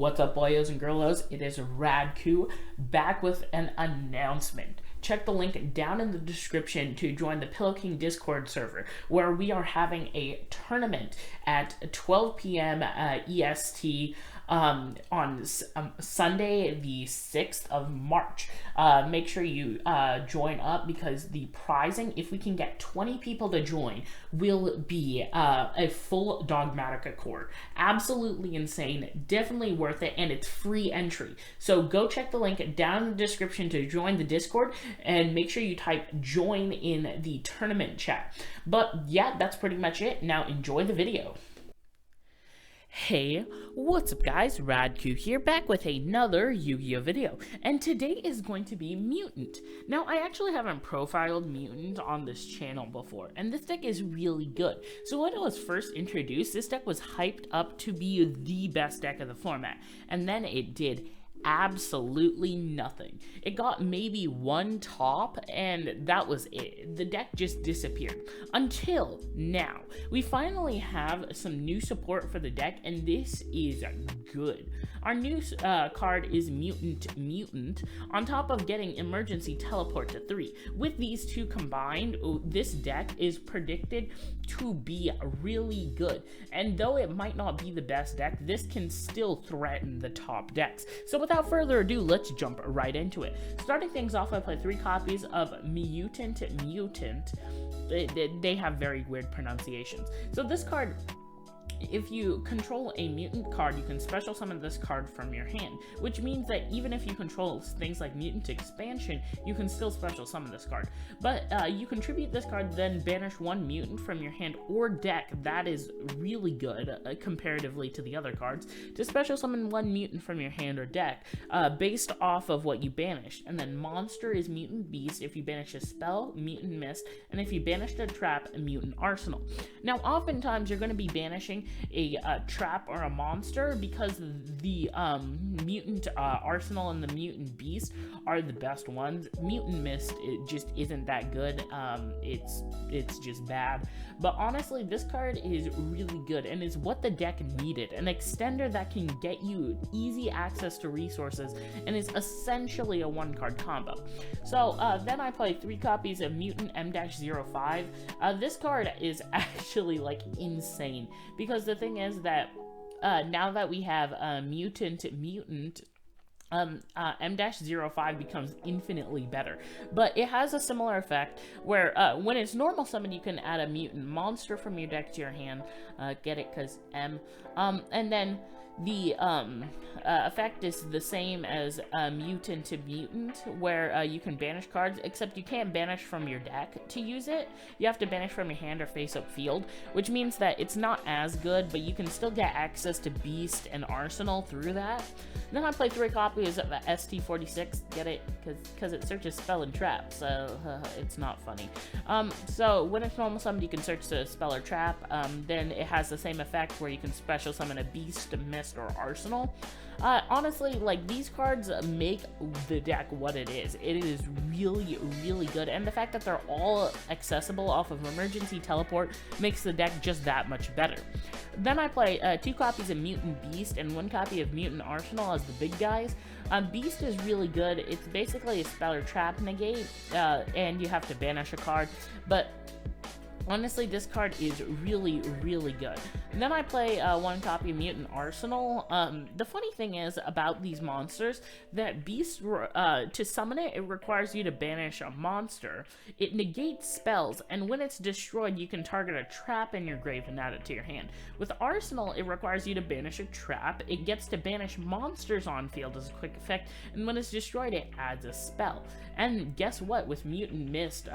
What's up, boyos and girlos? It is Radku back with an announcement. Check the link down in the description to join the Pillow King Discord server, where we are having a tournament at 12 p.m. EST on Sunday, the 6th of March. Make sure you join up, because the prizing, if we can get 20 people to join, will be a full Dogmatika core. Absolutely insane, definitely worth it, and it's free entry. So go check the link down in the description to join the Discord, and make sure you type join in the tournament chat. But yeah, that's pretty much it. Now enjoy the video. Hey, what's up guys, Radku here, back with another Yu-Gi-Oh video, and today is going to be Mutant. Now, I actually haven't profiled Mutant on this channel before, and this deck is really good. So when it was first introduced, this deck was hyped up to be the best deck of the format, and then it did absolutely nothing. It got maybe one top, and that was it. The deck just disappeared. Until now. We finally have some new support for the deck, and this is good. Our new card is Mutant, on top of getting Emergency Teleport to 3. With these two combined, this deck is predicted to be really good. And though it might not be the best deck, this can still threaten the top decks. So without further ado, let's jump right into it. Starting things off, I play 3 copies of Myutant. They have very weird pronunciations. So this card, if you control a mutant card, you can special summon this card from your hand, which means that even if you control things like Mutant Expansion, you can still special summon this card. But you contribute this card, then banish 1 mutant from your hand or deck. That is really good comparatively to the other cards, to special summon 1 mutant from your hand or deck based off of what you banished. And then monster is Mutant Beast if you banish a spell, Mutant Mist, and if you banished a trap, a Mutant Arsenal. Now, oftentimes you're going to be banishing a trap or a monster, because the Mutant Arsenal and the Mutant Beast are the best ones. Mutant Mist, it just isn't that good. It's just bad. But honestly, this card is really good and is what the deck needed. An extender that can get you easy access to resources and is essentially a 1-card combo. So then I play 3 copies of Mutant M-05. This card is actually like insane, because the thing is that now that we have Mutant, M-05 becomes infinitely better. But it has a similar effect where when it's normal summon, you can add a mutant monster from your deck to your hand. Get it? Because M. And then the effect is the same as Mutant to Mutant, where you can banish cards, except you can't banish from your deck to use it. You have to banish from your hand or face-up field, which means that it's not as good, but you can still get access to Beast and Arsenal through that. And then I play 3 copies of ST46, get it? Because it searches spell and trap, so it's not funny. So when it's normal summoned, you can search the spell or trap. Then it has the same effect where you can special summon a Beast, a Mist, or Arsenal. Honestly, like, these cards make the deck what it is. It is really, really good, and the fact that they're all accessible off of Emergency Teleport makes the deck just that much better. Then I play 2 copies of Mutant Beast and 1 copy of Mutant Arsenal as the big guys. Beast is really good. It's basically a spell or trap negate, and you have to banish a card, but honestly, this card is really, really good. And then I play 1 copy of Mutant Arsenal. The funny thing is about these monsters, that Beast, to summon it, it requires you to banish a monster. It negates spells, and when it's destroyed, you can target a trap in your grave and add it to your hand. With Arsenal, it requires you to banish a trap. It gets to banish monsters on field as a quick effect, and when it's destroyed, it adds a spell. And guess what? With Mutant Mist,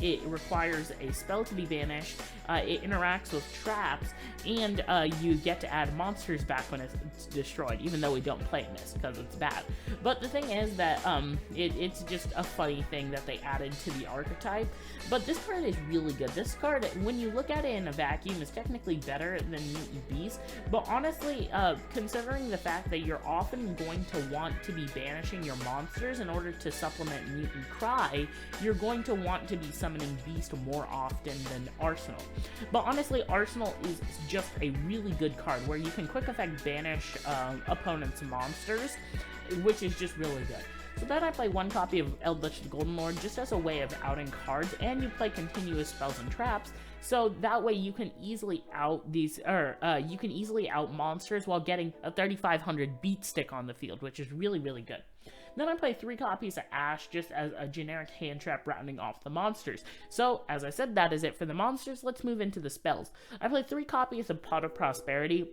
it requires a spell to be banished, it interacts with traps, and you get to add monsters back when it's destroyed, even though we don't play Mist because it's bad. But the thing is that it's just a funny thing that they added to the archetype. But this card is really good. This card, when you look at it in a vacuum, is technically better than Mutant Beast, but honestly, considering the fact that you're often going to want to be banishing your monsters in order to supplement Mutant Cry, you're going to want to be summoning Beast more often than in Arsenal. But honestly, Arsenal is just a really good card where you can quick effect banish opponent's monsters, which is just really good. So then I play one copy of Eldritch the Golden Lord just as a way of outing cards, and you play continuous spells and traps, so that way you can easily out these, you can easily out monsters while getting a 3500 beat stick on the field, which is really, really good. Then I play 3 copies of Ash just as a generic hand trap rounding off the monsters. So, as I said, that is it for the monsters. Let's move into the spells. I play 3 copies of Pot of Prosperity.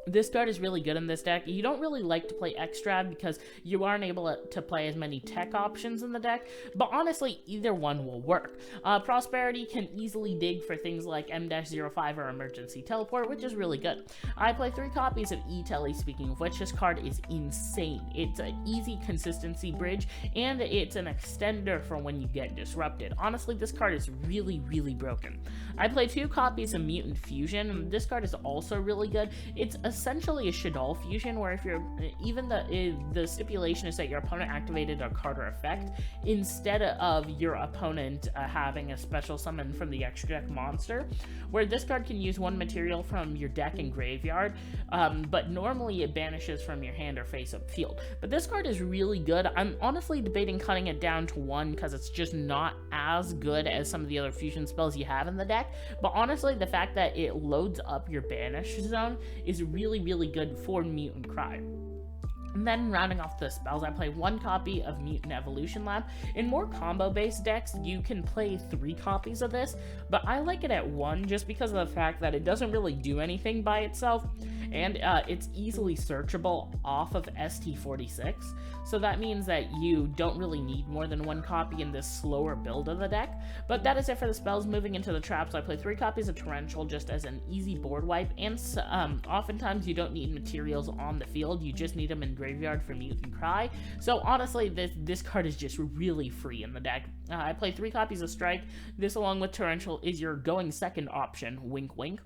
This card is really good in this deck. You don't really like to play Extra because you aren't able to play as many tech options in the deck, but honestly, either one will work. Prosperity can easily dig for things like M-05 or Emergency Teleport, which is really good. I play 3 copies of E-Tele, speaking of which, this card is insane. It's an easy consistency bridge, and it's an extender for when you get disrupted. Honestly, this card is really, really broken. I play 2 copies of Mutant Fusion. This card is also really good. It's essentially a Shaddoll fusion, where if you're even the stipulation is that your opponent activated a card or effect instead of your opponent having a special summon from the extra deck monster, where this card can use 1 material from your deck and graveyard, but normally it banishes from your hand or face-up field. But this card is really good. I'm honestly debating cutting it down to 1 because it's just not as good as some of the other fusion spells you have in the deck, but honestly, the fact that it loads up your banish zone is really, really good for Mutant Cry. And then rounding off the spells, I play 1 copy of Mutant Evolution Lab. In more combo-based decks, you can play 3 copies of this, but I like it at 1 just because of the fact that it doesn't really do anything by itself, and it's easily searchable off of ST46, so that means that you don't really need more than 1 copy in this slower build of the deck. But that is it for the spells. Moving into the traps, I play 3 copies of Torrential just as an easy board wipe, and oftentimes you don't need materials on the field, you just need them in graveyard for Mutant Cry. So honestly, this card is just really free in the deck. I play 3 copies of Strike. This, along with Torrential, is your going second option, wink wink.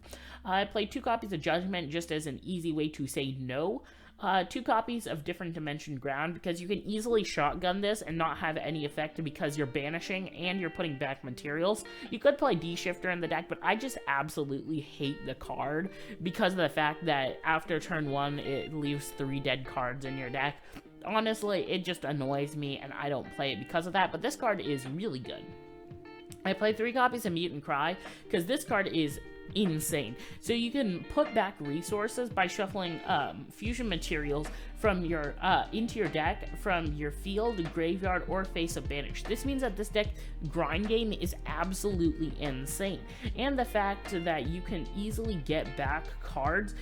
I play 2 copies of Judgment just as an easy way to say no. 2 copies of Different Dimension Ground, because you can easily shotgun this and not have any effect because you're banishing and you're putting back materials. You could play D-Shifter in the deck, but I just absolutely hate the card because of the fact that after turn 1, it leaves 3 dead cards in your deck. Honestly, it just annoys me, and I don't play it because of that, but this card is really good. I play 3 copies of Mutant Cry, because this card is insane. So you can put back resources by shuffling fusion materials from your into your deck from your field, graveyard, or face-up banish. This means that this deck grind game is absolutely insane, and the fact that you can easily get back cards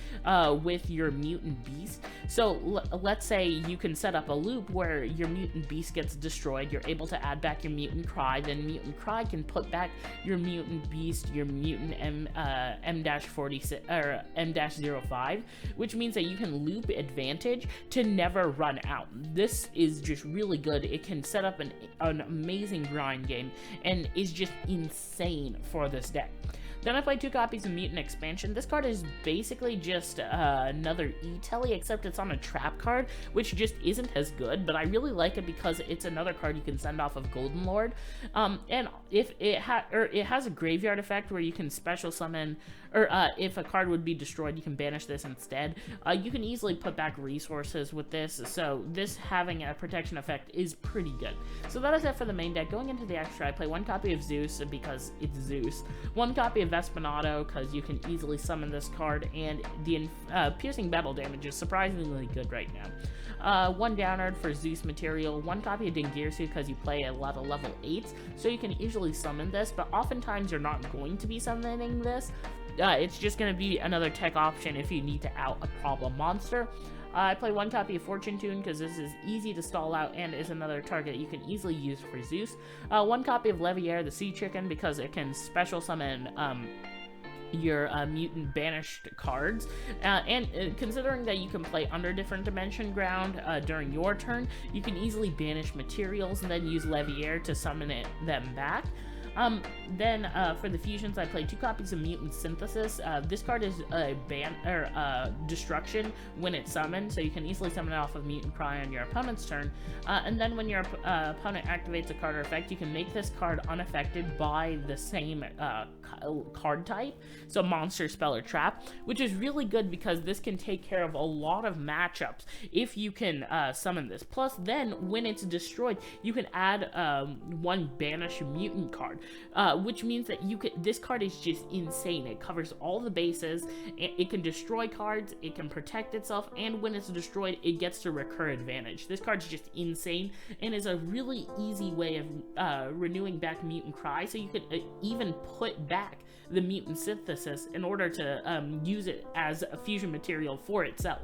with your Mutant Beast. So let's say you can set up a loop where your Mutant Beast gets destroyed, you're able to add back your Mutant Cry, then Mutant Cry can put back your Mutant Beast, your Mutant M-46 or M-05, which means that you can loop advantage to never run out. This is just really good. It can set up an amazing grind game and is just insane for this deck. Then I play 2 copies of Mutant Expansion. This card is basically just another E-Tele, except it's on a trap card, which just isn't as good, but I really like it because it's another card you can send off of Golden Lord. And if it has a graveyard effect where you can special summon, or if a card would be destroyed, you can banish this instead. You can easily put back resources with this, so this having a protection effect is pretty good. So that is it for the main deck. Going into the extra, I play 1 copy of Zeus because it's Zeus, 1 copy of Espinado because you can easily summon this card, and the piercing battle damage is surprisingly good right now. 1 Downard for Zeus material, 1 copy of Dingirsu because you play a lot of level 8s, so you can easily summon this, but oftentimes you're not going to be summoning this. It's just going to be another tech option if you need to out a problem monster. I play 1 copy of Fortune Tune because this is easy to stall out and is another target you can easily use for Zeus. 1 copy of Leviair, the Sea Chicken, because it can special summon your mutant banished cards, and considering that you can play under Different Dimension Ground during your turn, you can easily banish materials and then use Leviair to summon them back. Then for the fusions, I play 2 copies of Mutant Synthesis. This card is a destruction when it's summoned, so you can easily summon it off of Mutant Cry on your opponent's turn. And then when your opponent activates a card or effect, you can make this card unaffected by the same card type, so monster, spell, or trap, which is really good because this can take care of a lot of matchups if you can summon this. Plus, then when it's destroyed, you can add 1 banish mutant card, which means that this card is just insane. It covers all the bases. It can destroy cards, it can protect itself, and when it's destroyed, it gets to recur advantage. This card's just insane and is a really easy way of renewing back Mutant Cry, so you could even put back the Mutant Synthesis in order to use it as a fusion material for itself.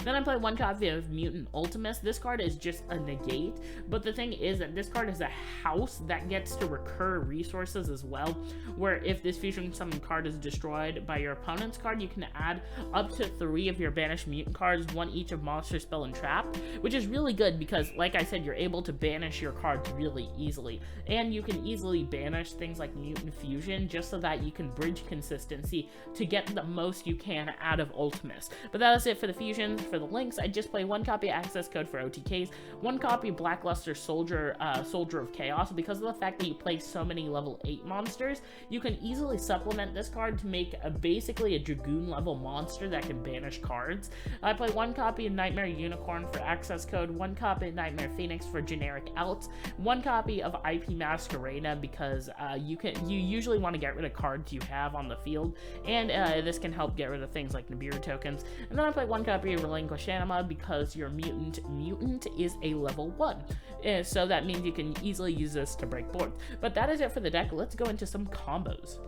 Then I play 1 copy of Mutant Ultimus. This card is just a negate, but the thing is that this card is a house that gets to recur resources as well, where if this fusion summon card is destroyed by your opponent's card, you can add up to 3 of your banished mutant cards, 1 each of monster, spell, and trap, which is really good because, like I said, you're able to banish your cards really easily, and you can easily banish things like Mutant Fusion just so that you can bridge consistency to get the most you can out of Ultimus. But that is it for the fusions. For the links, I just play 1 copy access code for OTKs, 1 copy Blackluster Soldier, Soldier of Chaos. Because of the fact that you play so many level 8 monsters, you can easily supplement this card to make basically a Dragoon level monster that can banish cards. I play 1 copy of Nightmare Unicorn for access code, 1 copy of Nightmare Phoenix for generic outs, 1 copy of IP Masquerena because you usually want to get rid of cards you have on the field, and this can help get rid of things like Nibiru tokens. And then I play 1 copy of Relinquish Anima because your mutant is a level 1, so that means you can easily use this to break boards. But that is it for the deck. Let's go into some combos.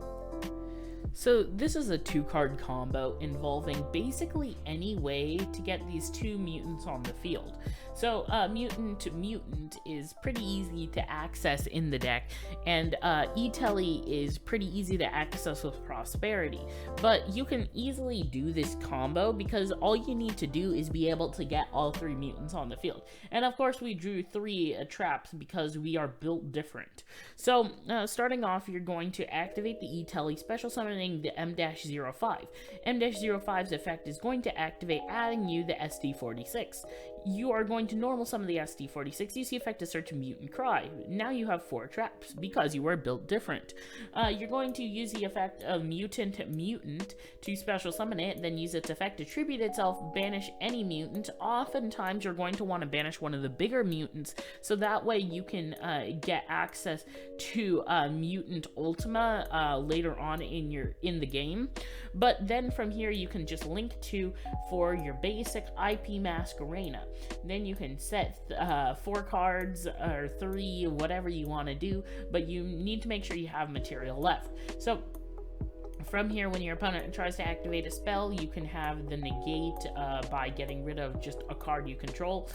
So this is a 2-card combo involving basically any way to get these 2 mutants on the field. So Mutant is pretty easy to access in the deck, and E-Telly is pretty easy to access with Prosperity. But you can easily do this combo because all you need to do is be able to get all 3 mutants on the field. And of course we drew 3 traps because we are built different. So starting off, you're going to activate the E-Telly, special summoning the M-05. M-05's effect is going to activate, adding you the SD46. You are going to normal summon the SD46, use the effect to search Mutant Cry. Now you have 4 traps, because you were built different. You're going to use the effect of Mutant to special summon it, then use its effect to tribute itself, banish any mutant. Oftentimes you're going to want to banish one of the bigger mutants, so that way you can get access to Mutant Ultima later on in the game. But then from here you can just link to for your basic IP Masquerena. Then you can set 4 cards or 3, whatever you want to do, but you need to make sure you have material left. So from here, when your opponent tries to activate a spell, you can have the negate by getting rid of just a card you control.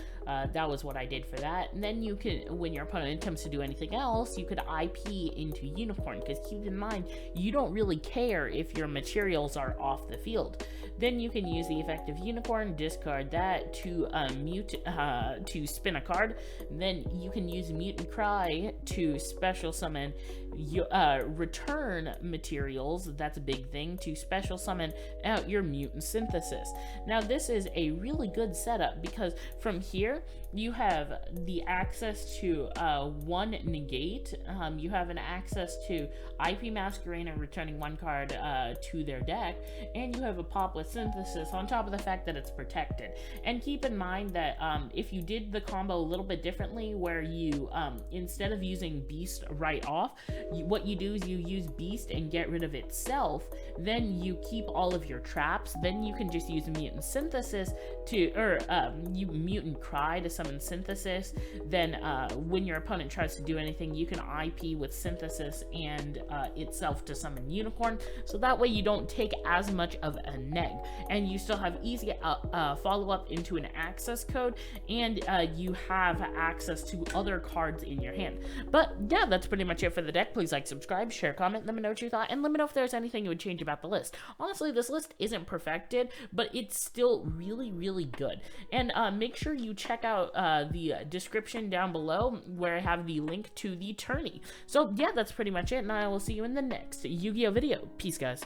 That was what I did for that. And then you can, when your opponent attempts to do anything else, you could IP into Unicorn, because keep in mind, you don't really care if your materials are off the field. Then you can use the effect of Unicorn, discard that to to spin a card. Then you can use Mutant Cry to special summon return materials. That's a big thing, to special summon out your Mutant Synthesis. Now this is a really good setup because from here you have the access to 1 negate. You have an access to IP Masquerena returning 1 card to their deck, and you have a pop with Synthesis on top of the fact that it's protected. And keep in mind that if you did the combo a little bit differently, where you instead of using Beast right off, what you do is you use Beast and get rid of itself, then you keep all of your traps, then you can just use Mutant Synthesis to, you Mutant Cry to summon Synthesis. Then when your opponent tries to do anything, you can IP with Synthesis and itself to summon Unicorn, so that way you don't take as much of a neg, and you still have easy follow-up into an access code, and you have access to other cards in your hand. But yeah, that's pretty much it for the deck. deck, please like, subscribe, share, comment, let me know what you thought, and let me know if there's anything you would change about the list. Honestly, this list isn't perfected, but it's still really, really good. And make sure you check out the description down below where I have the link to the tourney. So yeah, that's pretty much it, and I will see you in the next Yu-Gi-Oh video. Peace, guys.